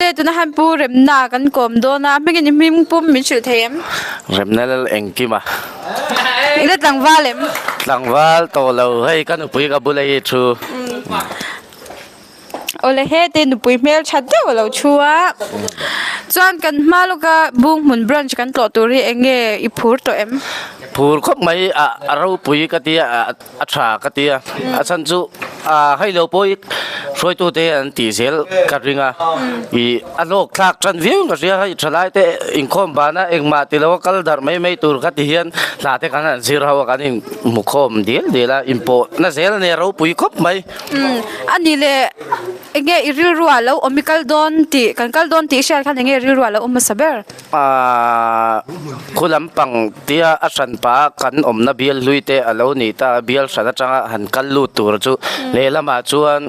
le tu na han pu rem na kan kom do na me gin mim pum min chil them rem na lal engki ma ile tang valem langwal to lo hei kan pui ka bulai chu ole he te nu pui mel chat de lo chua chuan kan maluka bung mun brunch kan to turi enge I phur to em phur khop mai a ro pui ka tia a tha ka tia a san chu hai lo poi soi tu te an ti sel ka ringa I a lok thak tran viu ka ria hai thalai te in khom bana eng ma ti lo kal dar mai tur ka ti hian la te kan an zir hawa kan in mu khom dela impo na sel ne ro pui khop mai ani le enge iril ruwa lo omikal don ti kan kal don ti shal kan enge iril ruwa lo saber khulam pang tia a san pa kan om na bial luite alo ni ta bial sana changa han kal lu tur chu le lama chuan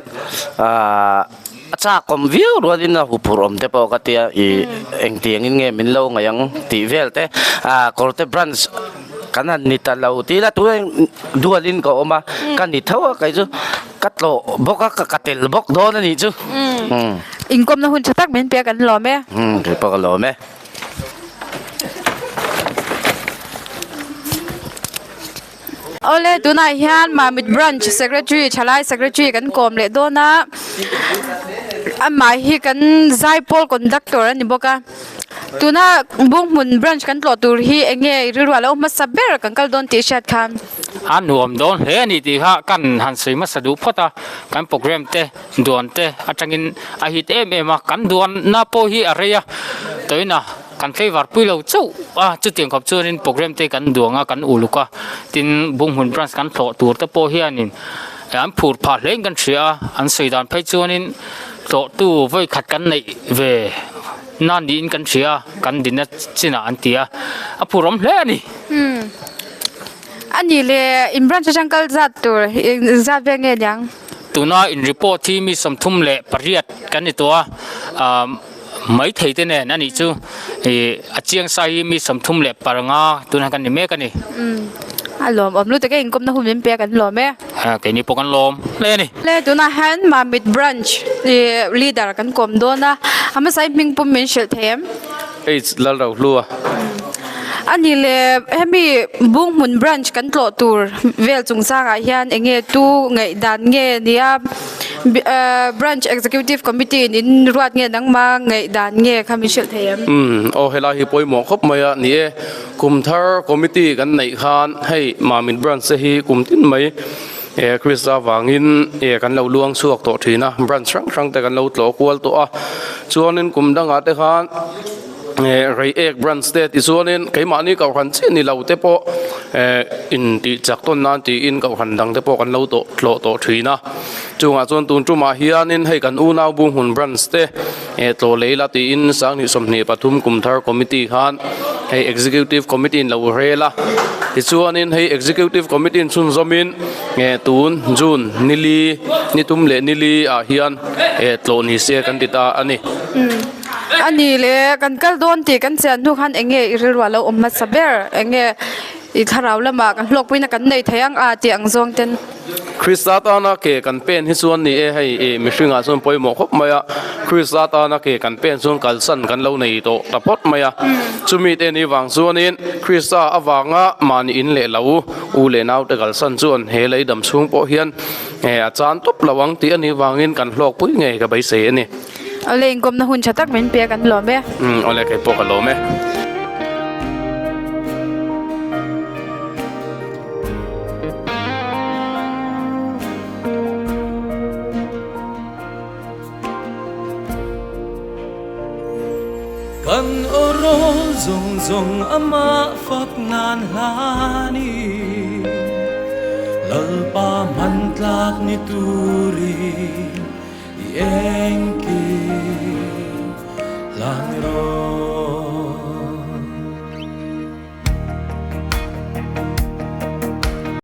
acha kom view rodin na hupurom te po katia I eng tiang in nge min lo ngayang ti vel te korte branch kanan ni ta lo ti la tu dualin ko oma kan ni thawa kai chu katlo boka ka katel bok do na ni chu inkom na hun chatak men pe kan lo me ke pa ka lo me ole tuna hian ma mit branch secretary chalai secretary kan kom le do na ama hi kan zai pol conductor ani boka tuna bung mun branch kan tlo tur hi enge rirwa lo ma saber kan kal don ti shat khan an nuam don he ni ti ha kan han sei ma sadu phota kan program te don te atangin a hi te me ma kan don na po hi area toina kan flavor pui lo chu chu tiang khop churin program te kan duanga kan uluka tin bung hun branch kan tho tur te po hianin an phur pha leng kan thria an seidan phai chuanin tho tu voi khat kan nei ve nan din kan thria kan din china an tia a phurom hle ni ani le in branch jangkal zat tur zat ve nge yang tuna in report thi mi samthum le pariat kan ni to mai thei te ne nani chu a chiang sai mi samthum le paranga tuna kan ni me kan ni alom om lu te ke inkom na hu min pe kan lo me ke ni pokan lom le ni le tuna han ma mit branch leader kan kom do na ama sai ming pum min shil them it's lal ro lua ani le hemi bung mun branch kan tlo tur vel chung sa ga hian enge tu ngai dan nge nia branch executive committee in ruat nge nang ma ngai dan nge commission them o hela hi poi mo khop maya ni e kum thar committee kan nei khan hei ma min branch se hi kum tin mai Krista wangin kan lo luang suak to thina branch rang te kan lo tlo kwal to a chuanin kum danga te khan rei ek branch state isuanin keimani ka khan chi ni lo te po in ti chak ton nan ti in ka khan dang te po kan lo to tlo to thina chunga chon tun tuma hianin hei kan u naw bung hun branch te to leila ti in sang ni somni pathum kumthar committee khan hei executive committee in lo rela isuanin hei executive committee in chun zomin tun jun nili nitum le nili a hian tlo ni se kan tita ani ani le kan kal don ti kan chen thu khan enge irilwa lo umma saber enge I tharaw lama kan hlok puina kan nei thayang a ti ang zong ten Krista ta na ke kan pen hi suan ni hei mi hringa son poi mo khop maya Krista ta na ke kan pen son kal san kan lo nei to tapot maya chumi te ni wang suanin Krista awanga man in le lo u le naw te kal san chuan he lei dam chung po hian a chan top lawang ti ani wangin kan hlok pui nge ka bai se ani ole inkom na hun chatak men pe kan lo me ole ke po ka lo me kan oro zong zong ama fap nan hani lalpa man tlak ni turi engki lang ro